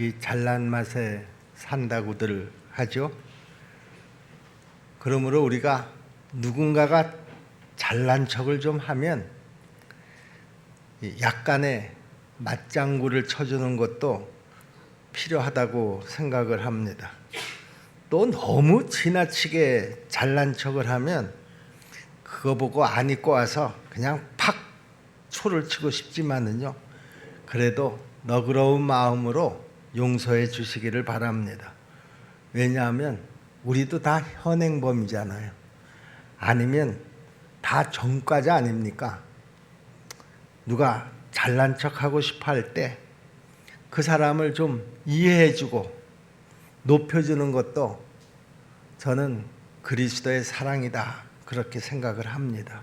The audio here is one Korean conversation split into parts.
이 잘난 맛에 산다고들 하죠. 그러므로 우리가 누군가가 잘난 척을 좀 하면 약간의 맞장구를 쳐주는 것도 필요하다고 생각을 합니다. 또 너무 지나치게 잘난 척을 하면 그거 보고 안이 꼬아서 그냥 팍 초를 치고 싶지만은요, 그래도 너그러운 마음으로 용서해 주시기를 바랍니다. 왜냐하면 우리도 다 현행범이잖아요. 아니면 다 전과자 아닙니까? 누가 잘난 척하고 싶어 할 때 그 사람을 좀 이해해주고 높여주는 것도 저는 그리스도의 사랑이다, 그렇게 생각을 합니다.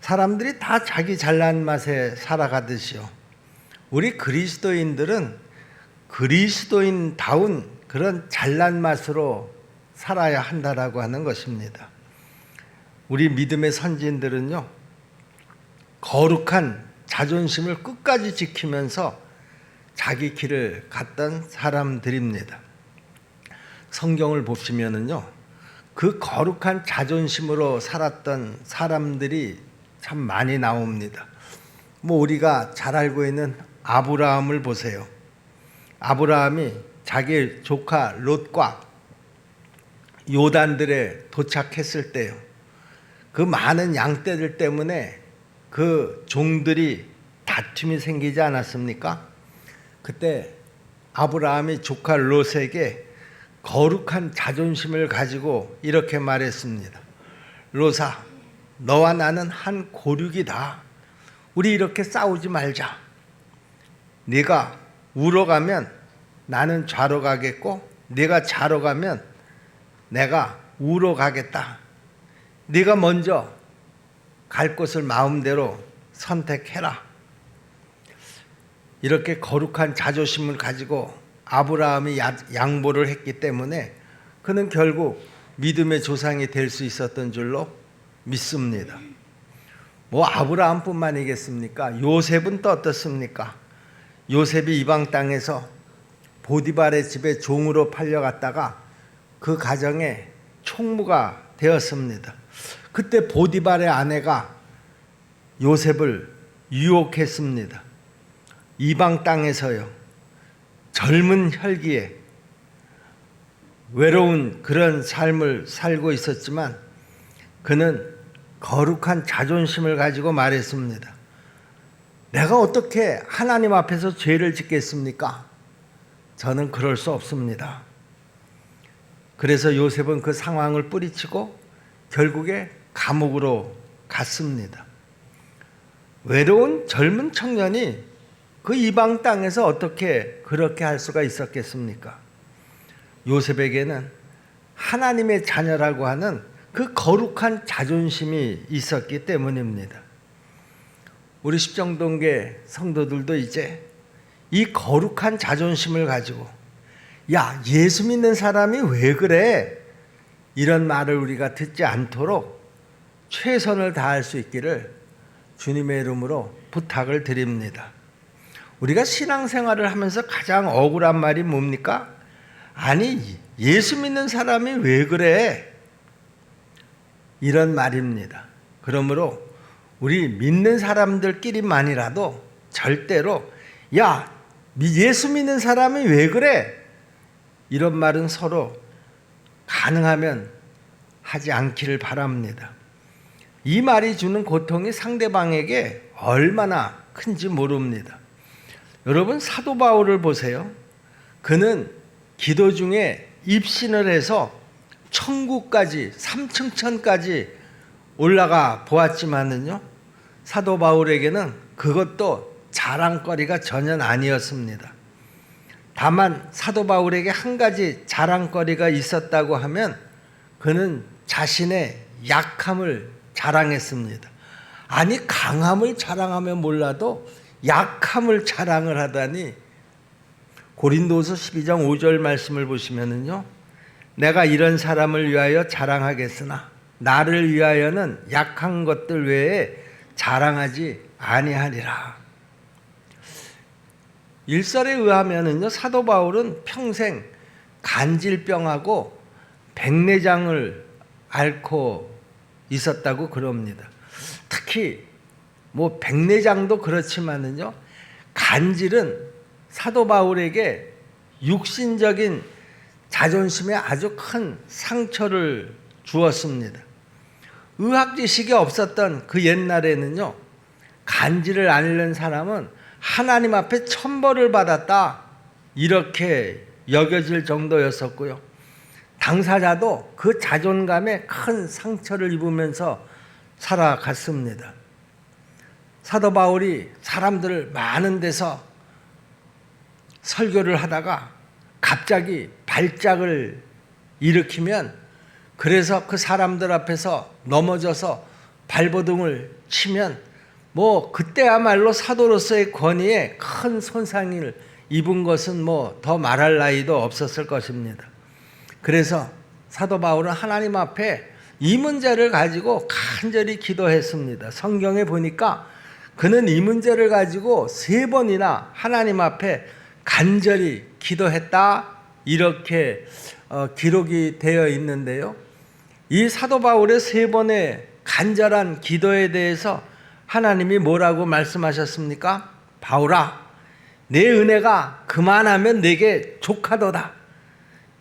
사람들이 다 자기 잘난 맛에 살아가듯이요, 우리 그리스도인들은 그리스도인다운 그런 잘난 맛으로 살아야 한다라고 하는 것입니다. 우리 믿음의 선진들은요, 거룩한 자존심을 끝까지 지키면서 자기 길을 갔던 사람들입니다. 성경을 보시면은요, 그 거룩한 자존심으로 살았던 사람들이 참 많이 나옵니다. 우리가 잘 알고 있는 아브라함을 보세요. 아브라함이 자기 조카 롯과 요단들에 도착했을 때요, 그 많은 양떼들 때문에 그 종들이 다툼이 생기지 않았습니까? 그때 아브라함이 조카 롯에게 거룩한 자존심을 가지고 이렇게 말했습니다. 롯아, 너와 나는 한 고륙이다. 우리 이렇게 싸우지 말자. 네가 우로 가면 나는 좌로 가겠고, 네가 좌로 가면 내가 우로 가겠다. 네가 먼저 갈 곳을 마음대로 선택해라. 이렇게 거룩한 자존심을 가지고 아브라함이 양보를 했기 때문에 그는 결국 믿음의 조상이 될 수 있었던 줄로 믿습니다. 아브라함뿐만이겠습니까? 요셉은 또 어떻습니까? 요셉이 이방 땅에서 보디발의 집에 종으로 팔려갔다가 그 가정에 총무가 되었습니다. 그때 보디발의 아내가 요셉을 유혹했습니다. 이방 땅에서요, 젊은 혈기에 외로운 그런 삶을 살고 있었지만 그는 거룩한 자존심을 가지고 말했습니다. 내가 어떻게 하나님 앞에서 죄를 짓겠습니까? 저는 그럴 수 없습니다. 그래서 요셉은 그 상황을 뿌리치고 결국에 감옥으로 갔습니다. 외로운 젊은 청년이 그 이방 땅에서 어떻게 그렇게 할 수가 있었겠습니까? 요셉에게는 하나님의 자녀라고 하는 그 거룩한 자존심이 있었기 때문입니다. 우리 십정동계 성도들도 이제 이 거룩한 자존심을 가지고, 야, 예수 믿는 사람이 왜 그래? 이런 말을 우리가 듣지 않도록 최선을 다할 수 있기를 주님의 이름으로 부탁을 드립니다. 우리가 신앙생활을 하면서 가장 억울한 말이 뭡니까? 아니, 예수 믿는 사람이 왜 그래? 이런 말입니다. 그러므로 우리 믿는 사람들끼리만이라도 절대로 야, 예수 믿는 사람이 왜 그래? 이런 말은 서로 가능하면 하지 않기를 바랍니다. 이 말이 주는 고통이 상대방에게 얼마나 큰지 모릅니다. 여러분, 사도 바울을 보세요. 그는 기도 중에 입신을 해서 천국까지, 삼층천까지 올라가 보았지만은요, 사도 바울에게는 그것도 자랑거리가 전혀 아니었습니다. 다만 사도 바울에게 한 가지 자랑거리가 있었다고 하면 그는 자신의 약함을 자랑했습니다. 아니, 강함을 자랑하면 몰라도 약함을 자랑을 하다니. 고린도서 12장 5절 말씀을 보시면은요, 내가 이런 사람을 위하여 자랑하겠으나 나를 위하여는 약한 것들 외에 자랑하지 아니하리라. 일설에 의하면은요, 사도 바울은 평생 간질병하고 백내장을 앓고 있었다고 그럽니다. 특히 뭐 백내장도 그렇지만은요, 간질은 사도 바울에게 육신적인 자존심에 아주 큰 상처를 주었습니다. 의학 지식이 없었던 그 옛날에는요, 간질을 앓는 사람은 하나님 앞에 천벌을 받았다, 이렇게 여겨질 정도였었고요. 당사자도 그 자존감에 큰 상처를 입으면서 살아갔습니다. 사도 바울이 사람들 많은 데서 설교를 하다가 갑자기 발작을 일으키면, 그래서 그 사람들 앞에서 넘어져서 발버둥을 치면 뭐 그때야말로 사도로서의 권위에 큰 손상을 입은 것은 뭐 더 말할 나위도 없었을 것입니다. 그래서 사도 바울은 하나님 앞에 이 문제를 가지고 간절히 기도했습니다. 성경에 보니까 그는 이 문제를 가지고 3번이나 하나님 앞에 간절히 기도했다, 이렇게 기록이 되어 있는데요. 이 사도 바울의 3번의 간절한 기도에 대해서 하나님이 뭐라고 말씀하셨습니까? 바울아, 내 은혜가 그만하면 내게 족하도다.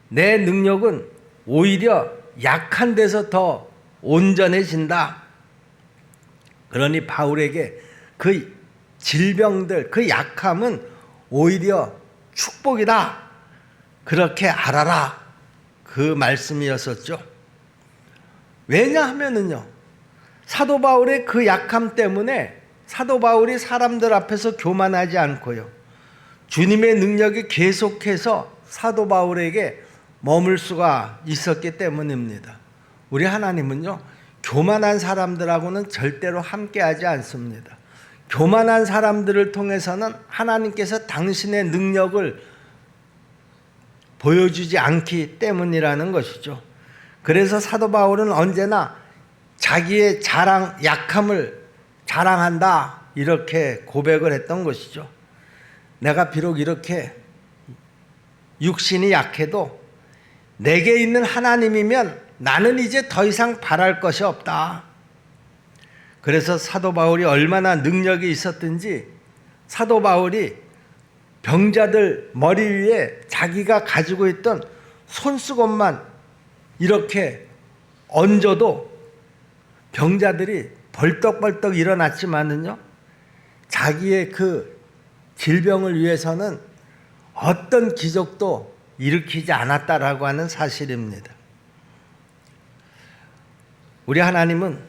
내 능력은 오히려 약한 데서 더 온전해진다. 그러니 바울에게 그 질병들, 그 약함은 오히려 축복이다, 그렇게 알아라, 그 말씀이었었죠. 왜냐하면은요, 사도 바울의 그 약함 때문에 사도 바울이 사람들 앞에서 교만하지 않고요, 주님의 능력이 계속해서 사도 바울에게 머물 수가 있었기 때문입니다. 우리 하나님은요, 교만한 사람들하고는 절대로 함께하지 않습니다. 교만한 사람들을 통해서는 하나님께서 당신의 능력을 보여주지 않기 때문이라는 것이죠. 그래서 사도 바울은 언제나 자기의 약함을 자랑한다, 이렇게 고백을 했던 것이죠. 내가 비록 이렇게 육신이 약해도 내게 있는 하나님이면 나는 이제 더 이상 바랄 것이 없다. 그래서 사도 바울이 얼마나 능력이 있었든지 사도 바울이 병자들 머리 위에 자기가 가지고 있던 손수건만 이렇게 얹어도 병자들이 벌떡벌떡 일어났지만은요, 자기의 그 질병을 위해서는 어떤 기적도 일으키지 않았다라고 하는 사실입니다. 우리 하나님은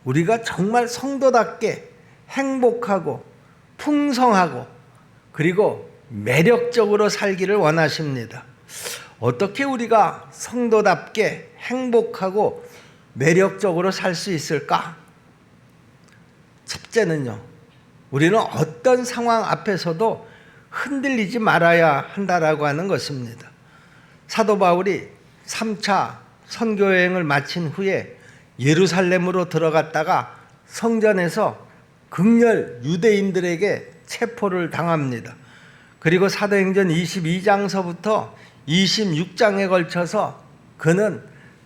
우리가 정말 성도답게 행복하고 풍성하고 그리고 매력적으로 살기를 원하십니다. 어떻게 우리가 성도답게 행복하고 매력적으로 살 수 있을까? 첫째는요, 우리는 어떤 상황 앞에서도 흔들리지 말아야 한다라고 하는 것입니다. 사도 바울이 3차 선교 여행을 마친 후에 예루살렘으로 들어갔다가 성전에서 극렬 유대인들에게 체포를 당합니다. 그리고 사도행전 22장서부터 26장에 걸쳐서 그는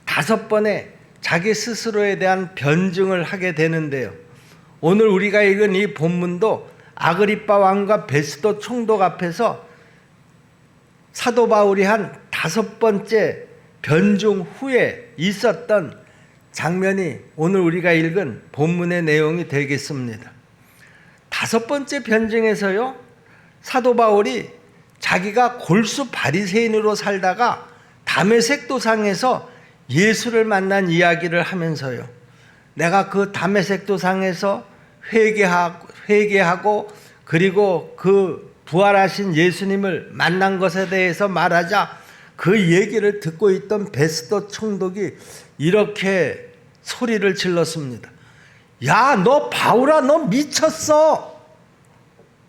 5번의 자기 스스로에 대한 변증을 하게 되는데요. 오늘 우리가 읽은 이 본문도 아그리빠 왕과 베스도 총독 앞에서 사도 바울이 한 5번째 변증 후에 있었던 장면이 오늘 우리가 읽은 본문의 내용이 되겠습니다. 5번째 변증에서요, 사도 바울이 자기가 골수 바리새인으로 살다가 다메섹 도상에서 예수를 만난 이야기를 하면서요, 내가 그 다메섹 도상에서 회개하고 그리고 그 부활하신 예수님을 만난 것에 대해서 말하자 그 얘기를 듣고 있던 베스도 총독이 이렇게 소리를 질렀습니다. 야, 너 바울아, 너 미쳤어.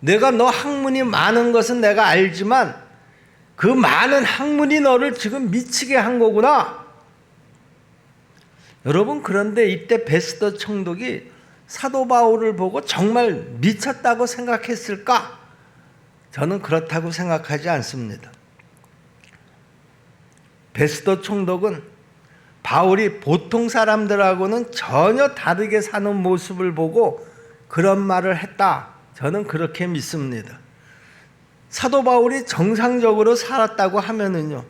내가 너 학문이 많은 것은 내가 알지만 그 많은 학문이 너를 지금 미치게 한 거구나. 여러분, 그런데 이때 베스도 총독이 사도 바울을 보고 정말 미쳤다고 생각했을까? 저는 그렇다고 생각하지 않습니다. 베스도 총독은 바울이 보통 사람들하고는 전혀 다르게 사는 모습을 보고 그런 말을 했다. 저는 그렇게 믿습니다. 사도 바울이 정상적으로 살았다고 하면은요,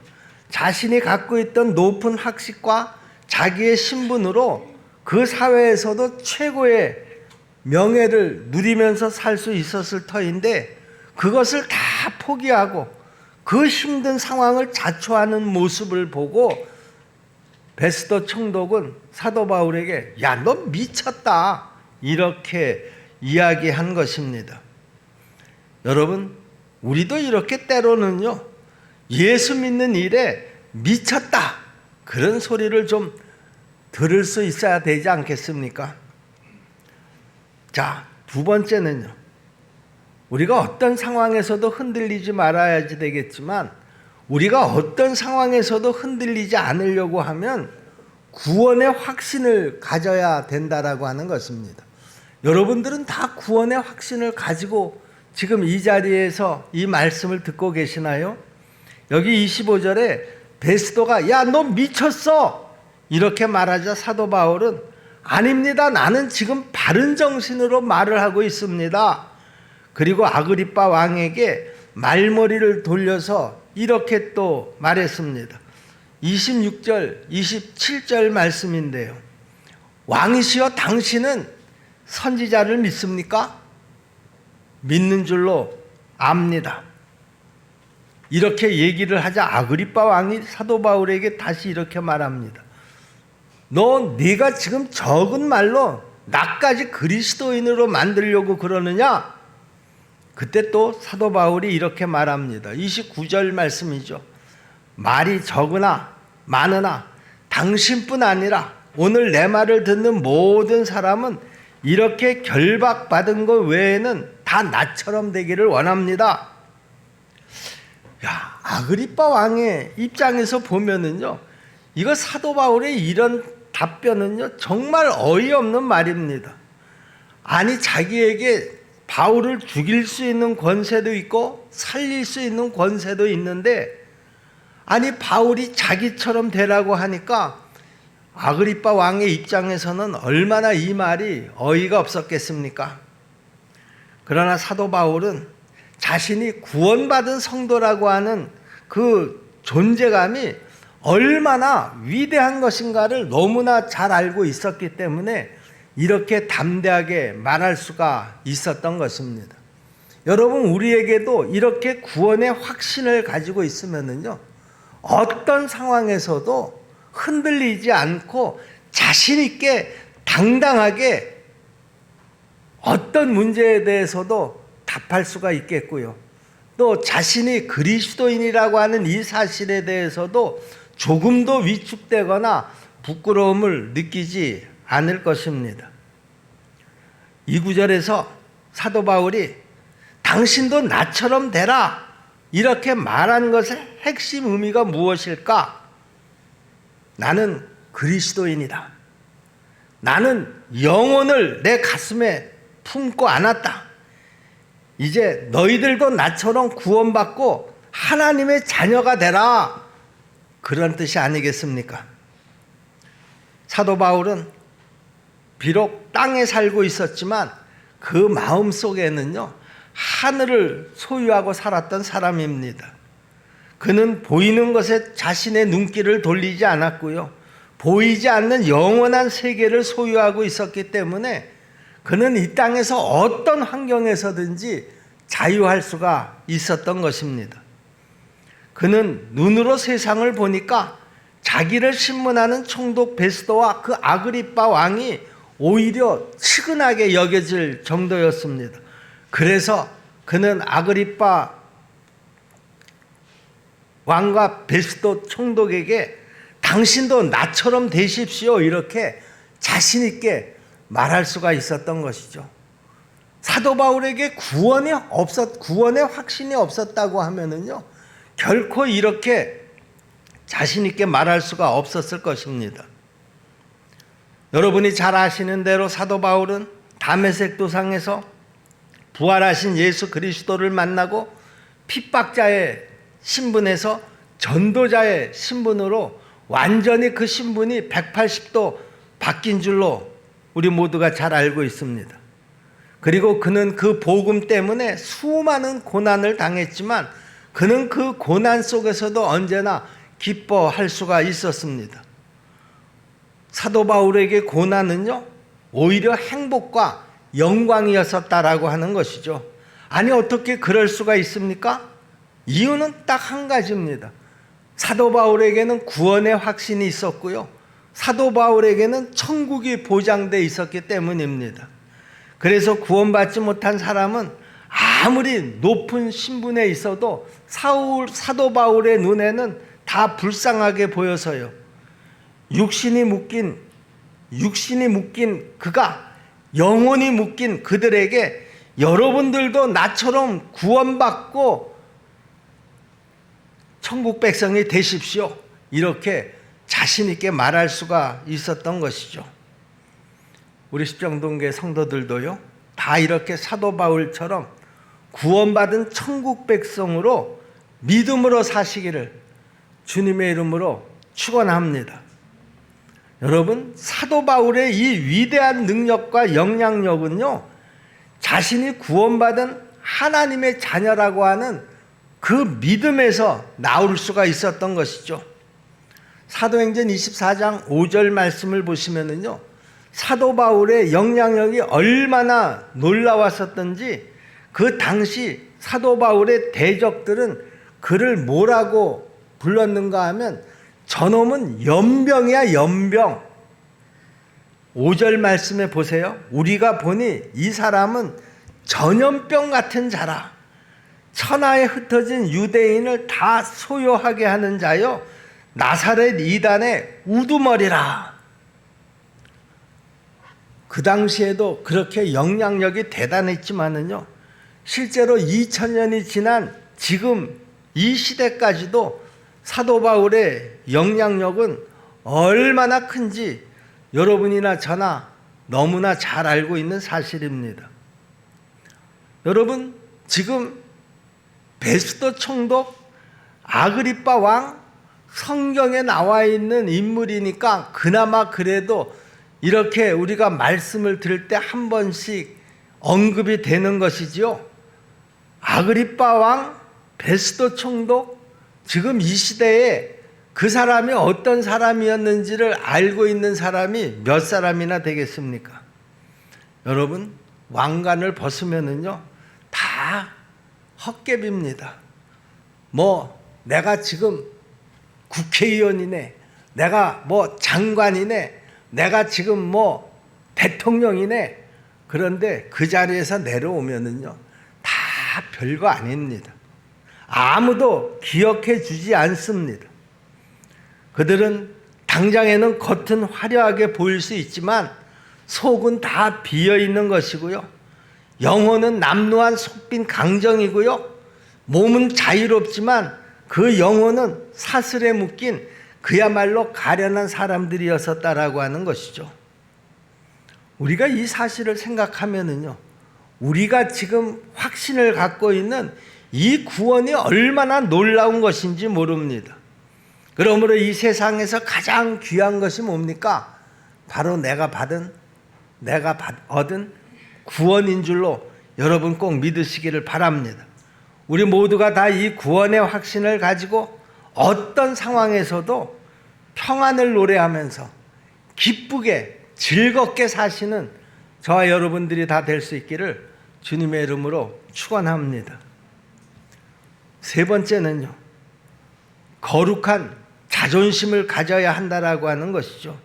자신이 갖고 있던 높은 학식과 자기의 신분으로 그 사회에서도 최고의 명예를 누리면서 살 수 있었을 터인데, 그것을 다 포기하고 그 힘든 상황을 자초하는 모습을 보고 베스도 총독은 사도 바울에게 야, 너 미쳤다, 이렇게 이야기한 것입니다. 여러분, 우리도 이렇게 때로는요, 예수 믿는 일에 미쳤다, 그런 소리를 좀 들을 수 있어야 되지 않겠습니까? 자, 두 번째는요, 우리가 어떤 상황에서도 흔들리지 말아야지 되겠지만, 우리가 어떤 상황에서도 흔들리지 않으려고 하면 구원의 확신을 가져야 된다라고 하는 것입니다. 여러분들은 다 구원의 확신을 가지고 지금 이 자리에서 이 말씀을 듣고 계시나요? 여기 25절에 베스도가 야, 너 미쳤어, 이렇게 말하자 사도 바울은 아닙니다, 나는 지금 바른 정신으로 말을 하고 있습니다. 그리고 아그리빠 왕에게 말머리를 돌려서 이렇게 또 말했습니다. 26절, 27절 말씀인데요. 왕이시여, 당신은 선지자를 믿습니까? 믿는 줄로 압니다. 이렇게 얘기를 하자 아그리빠 왕이 사도 바울에게 다시 이렇게 말합니다. 네가 지금 적은 말로 나까지 그리스도인으로 만들려고 그러느냐? 그때 또 사도 바울이 이렇게 말합니다. 29절 말씀이죠. 말이 적으나 많으나 당신뿐 아니라 오늘 내 말을 듣는 모든 사람은 이렇게 결박받은 것 외에는 다 나처럼 되기를 원합니다. 야, 아그리빠 왕의 입장에서 보면은요, 이거 사도 바울의 이런 답변은요, 정말 어이없는 말입니다. 아니, 자기에게 바울을 죽일 수 있는 권세도 있고 살릴 수 있는 권세도 있는데, 아니 바울이 자기처럼 되라고 하니까 아그리빠 왕의 입장에서는 얼마나 이 말이 어이가 없었겠습니까? 그러나 사도 바울은 자신이 구원받은 성도라고 하는 그 존재감이 얼마나 위대한 것인가를 너무나 잘 알고 있었기 때문에 이렇게 담대하게 말할 수가 있었던 것입니다. 여러분, 우리에게도 이렇게 구원의 확신을 가지고 있으면은요, 어떤 상황에서도 흔들리지 않고 자신 있게 당당하게 어떤 문제에 대해서도 답할 수가 있겠고요. 또 자신이 그리스도인이라고 하는 이 사실에 대해서도 조금도 위축되거나 부끄러움을 느끼지 않을 것입니다. 이 구절에서 사도 바울이 당신도 나처럼 되라, 이렇게 말한 것의 핵심 의미가 무엇일까? 나는 그리스도인이다. 나는 영혼을 내 가슴에 품고 안았다. 이제 너희들도 나처럼 구원받고 하나님의 자녀가 되라, 그런 뜻이 아니겠습니까? 사도 바울은 비록 땅에 살고 있었지만 그 마음 속에는요, 하늘을 소유하고 살았던 사람입니다. 그는 보이는 것에 자신의 눈길을 돌리지 않았고요, 보이지 않는 영원한 세계를 소유하고 있었기 때문에 그는 이 땅에서 어떤 환경에서든지 자유할 수가 있었던 것입니다. 그는 눈으로 세상을 보니까 자기를 신문하는 총독 베스도와 그 아그리빠 왕이 오히려 측은하게 여겨질 정도였습니다. 그래서 그는 아그리빠 왕과 베스도 총독에게 당신도 나처럼 되십시오, 이렇게 자신 있게 말할 수가 있었던 것이죠. 사도 바울에게 구원의 확신이 없었다고 하면은요, 결코 이렇게 자신 있게 말할 수가 없었을 것입니다. 여러분이 잘 아시는 대로 사도 바울은 다메섹 도상에서 부활하신 예수 그리스도를 만나고 핍박자의 신분에서 전도자의 신분으로 완전히 그 신분이 180도 바뀐 줄로 우리 모두가 잘 알고 있습니다. 그리고 그는 그 복음 때문에 수많은 고난을 당했지만 그는 그 고난 속에서도 언제나 기뻐할 수가 있었습니다. 사도 바울에게 고난은요, 오히려 행복과 영광이었었다라고 하는 것이죠. 아니, 어떻게 그럴 수가 있습니까? 이유는 딱 한 가지입니다. 사도 바울에게는 구원의 확신이 있었고요, 사도 바울에게는 천국이 보장되어 있었기 때문입니다. 그래서 구원받지 못한 사람은 아무리 높은 신분에 있어도 사도 바울의 눈에는 다 불쌍하게 보여서요, 육신이 묶인 그가 영혼이 묶인 그들에게 여러분들도 나처럼 구원받고 천국 백성이 되십시오, 이렇게 자신 있게 말할 수가 있었던 것이죠. 우리 십정동교회 성도들도요, 다 이렇게 사도 바울처럼 구원받은 천국 백성으로 믿음으로 사시기를 주님의 이름으로 축원합니다. 여러분, 사도 바울의 이 위대한 능력과 영향력은요, 자신이 구원받은 하나님의 자녀라고 하는 그 믿음에서 나올 수가 있었던 것이죠. 사도행전 24장 5절 말씀을 보시면은요, 사도 바울의 영향력이 얼마나 놀라웠었던지 그 당시 사도 바울의 대적들은 그를 뭐라고 불렀는가 하면 저놈은 연병이야, 연병. 5절 말씀에 보세요. 우리가 보니 이 사람은 전염병 같은 자라. 천하에 흩어진 유대인을 다 소요하게 하는 자요, 나사렛 이단의 우두머리라. 그 당시에도 그렇게 영향력이 대단했지만은요, 실제로 2000년이 지난 지금 이 시대까지도 사도 바울의 영향력은 얼마나 큰지 여러분이나 저나 너무나 잘 알고 있는 사실입니다. 여러분, 지금 베스도 총독, 아그리빠 왕, 성경에 나와 있는 인물이니까 그나마 그래도 이렇게 우리가 말씀을 들을 때 한 번씩 언급이 되는 것이지요. 아그리빠 왕, 베스도 총독, 지금 이 시대에 그 사람이 어떤 사람이었는지를 알고 있는 사람이 몇 사람이나 되겠습니까? 여러분, 왕관을 벗으면은요, 다 헛개비입니다. 내가 지금 국회의원이네, 내가 장관이네, 내가 지금 대통령이네. 그런데 그 자리에서 내려오면은요, 다 별거 아닙니다. 아무도 기억해 주지 않습니다. 그들은 당장에는 겉은 화려하게 보일 수 있지만 속은 다 비어 있는 것이고요, 영혼은 남루한 속빈 강정이고요, 몸은 자유롭지만 그 영혼은 사슬에 묶인 그야말로 가련한 사람들이었었다라고 하는 것이죠. 우리가 이 사실을 생각하면은요, 우리가 지금 확신을 갖고 있는 이 구원이 얼마나 놀라운 것인지 모릅니다. 그러므로 이 세상에서 가장 귀한 것이 뭡니까? 바로 내가 얻은 구원인 줄로 여러분 꼭 믿으시기를 바랍니다. 우리 모두가 다 이 구원의 확신을 가지고 어떤 상황에서도 평안을 노래하면서 기쁘게 즐겁게 사시는 저와 여러분들이 다 될 수 있기를 주님의 이름으로 축원합니다. 세 번째는요, 거룩한 자존심을 가져야 한다라고 하는 것이죠.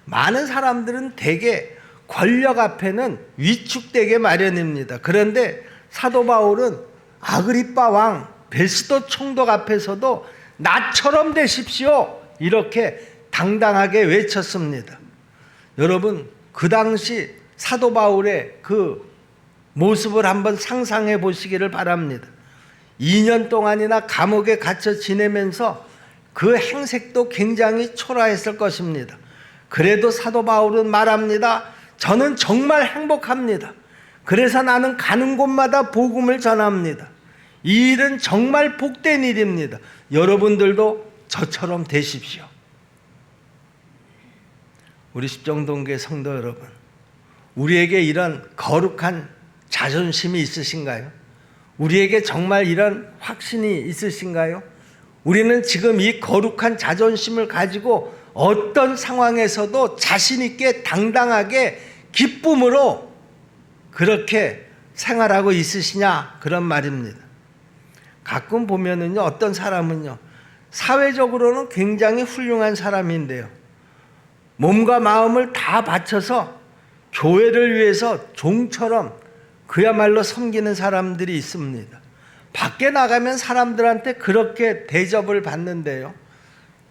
많은 사람들은 대개 권력 앞에는 위축되게 마련입니다. 그런데 사도 바울은 아그리빠 왕, 베스도 총독 앞에서도 나처럼 되십시오, 이렇게 당당하게 외쳤습니다. 여러분, 그 당시 사도 바울의 그 모습을 한번 상상해 보시기를 바랍니다. 2년 동안이나 감옥에 갇혀 지내면서 그 행색도 굉장히 초라했을 것입니다. 그래도 사도 바울은 말합니다. 저는 정말 행복합니다. 그래서 나는 가는 곳마다 복음을 전합니다. 이 일은 정말 복된 일입니다. 여러분들도 저처럼 되십시오. 우리 십정동교회 성도 여러분, 우리에게 이런 거룩한 자존심이 있으신가요? 우리에게 정말 이런 확신이 있으신가요? 우리는 지금 이 거룩한 자존심을 가지고 어떤 상황에서도 자신 있게 당당하게 기쁨으로 그렇게 생활하고 있으시냐, 그런 말입니다. 가끔 보면은요, 어떤 사람은요, 사회적으로는 굉장히 훌륭한 사람인데요, 몸과 마음을 다 바쳐서 교회를 위해서 종처럼 그야말로 섬기는 사람들이 있습니다. 밖에 나가면 사람들한테 그렇게 대접을 받는데요,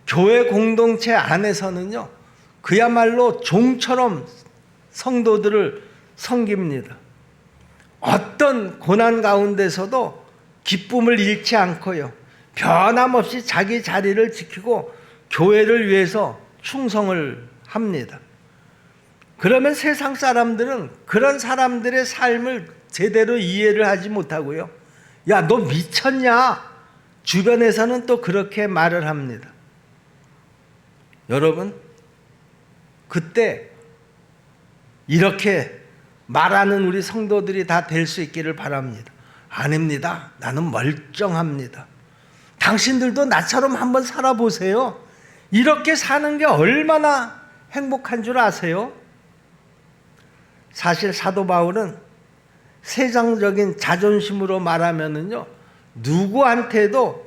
교회 공동체 안에서는요, 그야말로 종처럼 성도들을 섬깁니다. 어떤 고난 가운데서도 기쁨을 잃지 않고요, 변함없이 자기 자리를 지키고 교회를 위해서 충성을 합니다. 그러면 세상 사람들은 그런 사람들의 삶을 제대로 이해를 하지 못하고요, 야, 너 미쳤냐? 주변에서는 또 그렇게 말을 합니다. 여러분, 그때 이렇게 말하는 우리 성도들이 다 될 수 있기를 바랍니다. 아닙니다. 나는 멀쩡합니다. 당신들도 나처럼 한번 살아보세요. 이렇게 사는 게 얼마나 행복한 줄 아세요? 사실 사도 바울은 세상적인 자존심으로 말하면은요, 누구한테도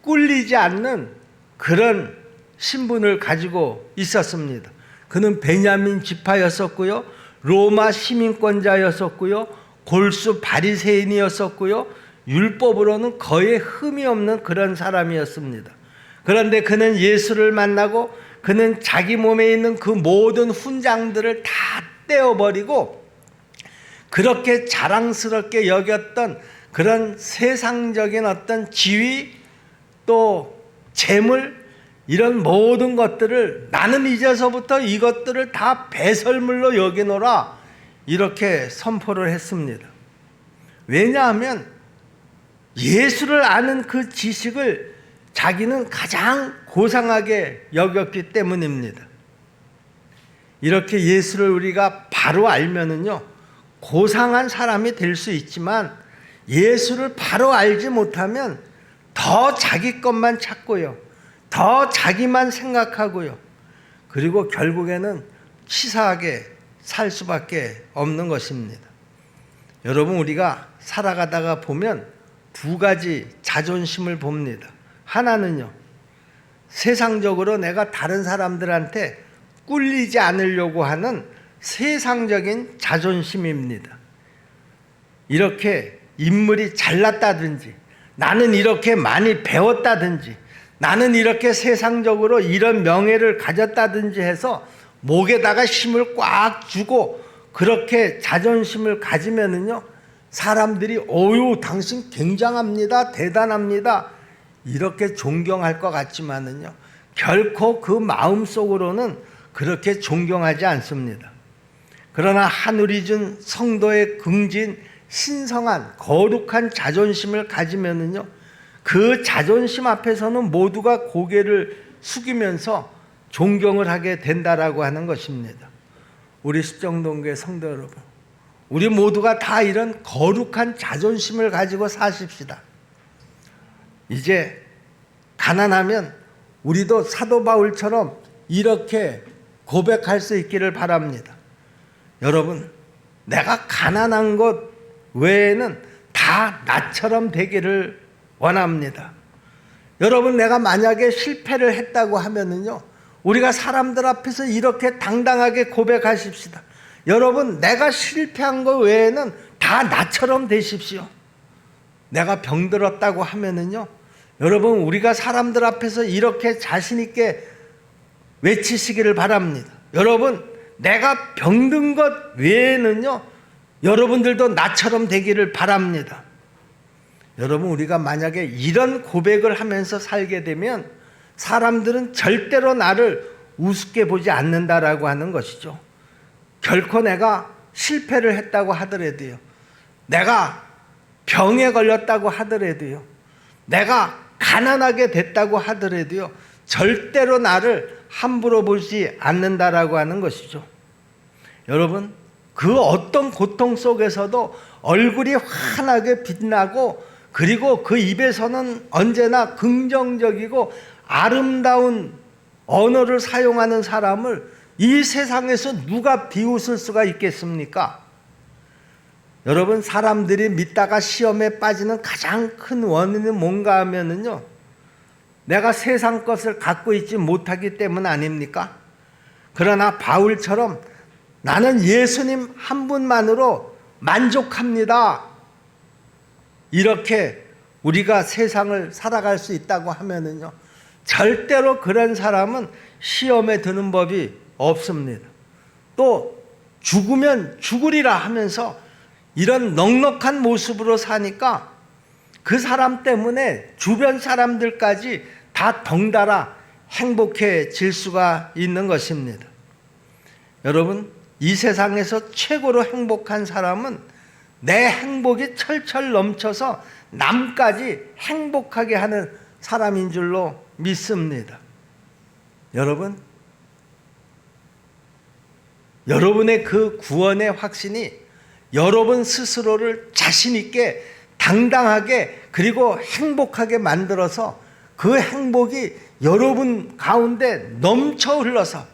꿀리지 않는 그런 신분을 가지고 있었습니다. 그는 베냐민 지파였었고요, 로마 시민권자였었고요, 골수 바리새인이었었고요, 율법으로는 거의 흠이 없는 그런 사람이었습니다. 그런데 그는 예수를 만나고 그는 자기 몸에 있는 그 모든 훈장들을 다 떼어버리고 그렇게 자랑스럽게 여겼던 그런 세상적인 어떤 지위, 또 재물, 이런 모든 것들을 나는 이제서부터 이것들을 다 배설물로 여기노라, 이렇게 선포를 했습니다. 왜냐하면 예수를 아는 그 지식을 자기는 가장 고상하게 여겼기 때문입니다. 이렇게 예수를 우리가 바로 알면은요, 고상한 사람이 될 수 있지만 예수를 바로 알지 못하면 더 자기 것만 찾고요, 더 자기만 생각하고요, 그리고 결국에는 치사하게 살 수밖에 없는 것입니다. 여러분, 우리가 살아가다가 보면 두 가지 자존심을 봅니다. 하나는요, 세상적으로 내가 다른 사람들한테 꿀리지 않으려고 하는 세상적인 자존심입니다. 이렇게 인물이 잘났다든지, 나는 이렇게 많이 배웠다든지, 나는 이렇게 세상적으로 이런 명예를 가졌다든지 해서 목에다가 힘을 꽉 주고 그렇게 자존심을 가지면은요, 사람들이 어유, 당신 굉장합니다, 대단합니다, 이렇게 존경할 것 같지만은요, 결코 그 마음속으로는 그렇게 존경하지 않습니다. 그러나 하늘이 준 성도의 긍진, 신성한 거룩한 자존심을 가지면은요, 그 자존심 앞에서는 모두가 고개를 숙이면서 존경을 하게 된다라고 하는 것입니다. 우리 십정동교회 성도 여러분, 우리 모두가 다 이런 거룩한 자존심을 가지고 사십시다. 이제 가난하면 우리도 사도 바울처럼 이렇게 고백할 수 있기를 바랍니다. 여러분, 내가 가난한 것 외에는 다 나처럼 되기를 원합니다. 여러분, 내가 만약에 실패를 했다고 하면은요, 우리가 사람들 앞에서 이렇게 당당하게 고백하십시다. 여러분, 내가 실패한 것 외에는 다 나처럼 되십시오. 내가 병들었다고 하면은요, 여러분, 우리가 사람들 앞에서 이렇게 자신 있게 외치시기를 바랍니다. 여러분, 내가 병든 것 외에는요, 여러분들도 나처럼 되기를 바랍니다. 여러분, 우리가 만약에 이런 고백을 하면서 살게 되면 사람들은 절대로 나를 우습게 보지 않는다라고 하는 것이죠. 결코 내가 실패를 했다고 하더라도요, 내가 병에 걸렸다고 하더라도요, 내가 가난하게 됐다고 하더라도요, 절대로 나를 함부로 보지 않는다라고 하는 것이죠. 여러분, 그 어떤 고통 속에서도 얼굴이 환하게 빛나고, 그리고 그 입에서는 언제나 긍정적이고 아름다운 언어를 사용하는 사람을 이 세상에서 누가 비웃을 수가 있겠습니까? 여러분, 사람들이 믿다가 시험에 빠지는 가장 큰 원인은 뭔가 하면은요, 내가 세상 것을 갖고 있지 못하기 때문 아닙니까? 그러나 바울처럼 나는 예수님 한 분만으로 만족합니다, 이렇게 우리가 세상을 살아갈 수 있다고 하면은요, 절대로 그런 사람은 시험에 드는 법이 없습니다. 또 죽으면 죽으리라 하면서 이런 넉넉한 모습으로 사니까 그 사람 때문에 주변 사람들까지 다 덩달아 행복해질 수가 있는 것입니다. 여러분, 이 세상에서 최고로 행복한 사람은 내 행복이 철철 넘쳐서 남까지 행복하게 하는 사람인 줄로 믿습니다. 여러분, 여러분의 그 구원의 확신이 여러분 스스로를 자신 있게 당당하게 그리고 행복하게 만들어서 그 행복이 여러분 가운데 넘쳐 흘러서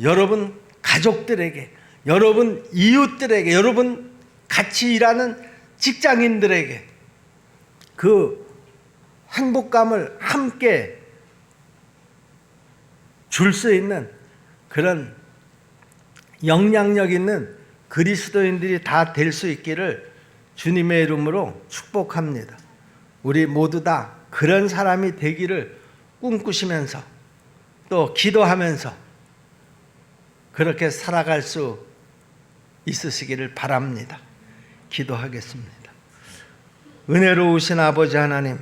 여러분 가족들에게, 여러분 이웃들에게, 여러분 같이 일하는 직장인들에게 그 행복감을 함께 줄 수 있는 그런 영향력 있는 그리스도인들이 다 될 수 있기를 주님의 이름으로 축복합니다. 우리 모두 다 그런 사람이 되기를 꿈꾸시면서 또 기도하면서 그렇게 살아갈 수 있으시기를 바랍니다. 기도하겠습니다. 은혜로우신 아버지 하나님,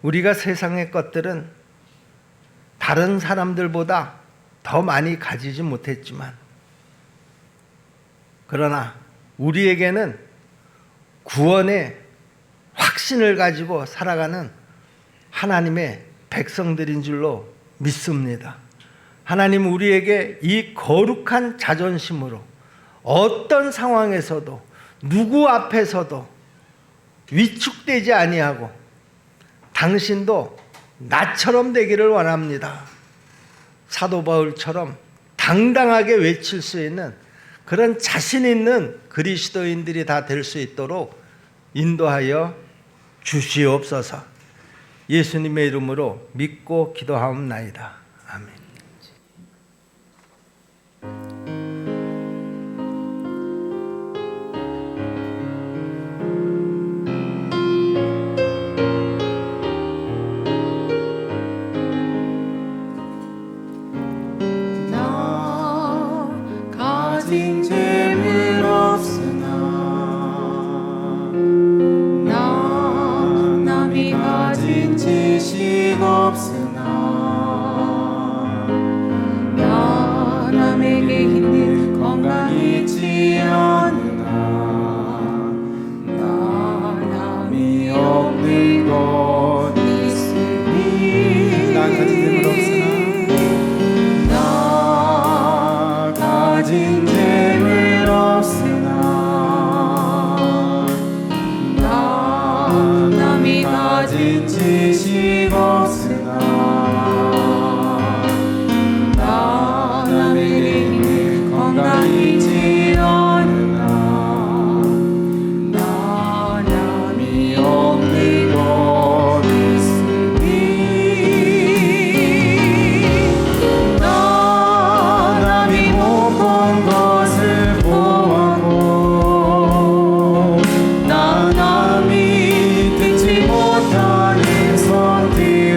우리가 세상의 것들은 다른 사람들보다 더 많이 가지지 못했지만, 그러나 우리에게는 구원의 확신을 가지고 살아가는 하나님의 백성들인 줄로 믿습니다. 하나님, 우리에게 이 거룩한 자존심으로 어떤 상황에서도 누구 앞에서도 위축되지 아니하고 당신도 나처럼 되기를 원합니다. 사도 바울처럼 당당하게 외칠 수 있는 그런 자신 있는 그리스도인들이 다 될 수 있도록 인도하여 주시옵소서. 예수님의 이름으로 믿고 기도하옵나이다. 아멘. 가진 재물 없으나 나 남이 가진 지식 없으나 나 남에게 힘든 건강 있지 않으나 나 남이 없는 것 있으니 나 가진 재물 없으나 나 가진 재물 없으나 나 남이 가진 지식 없으나 나 남에게 힘든 건강이지 않으나 나 남이 없는 것 있으니 나 남이 못 본 것을 보았고 나 남이 듣지 못하는 선들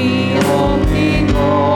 마음이 없는 곳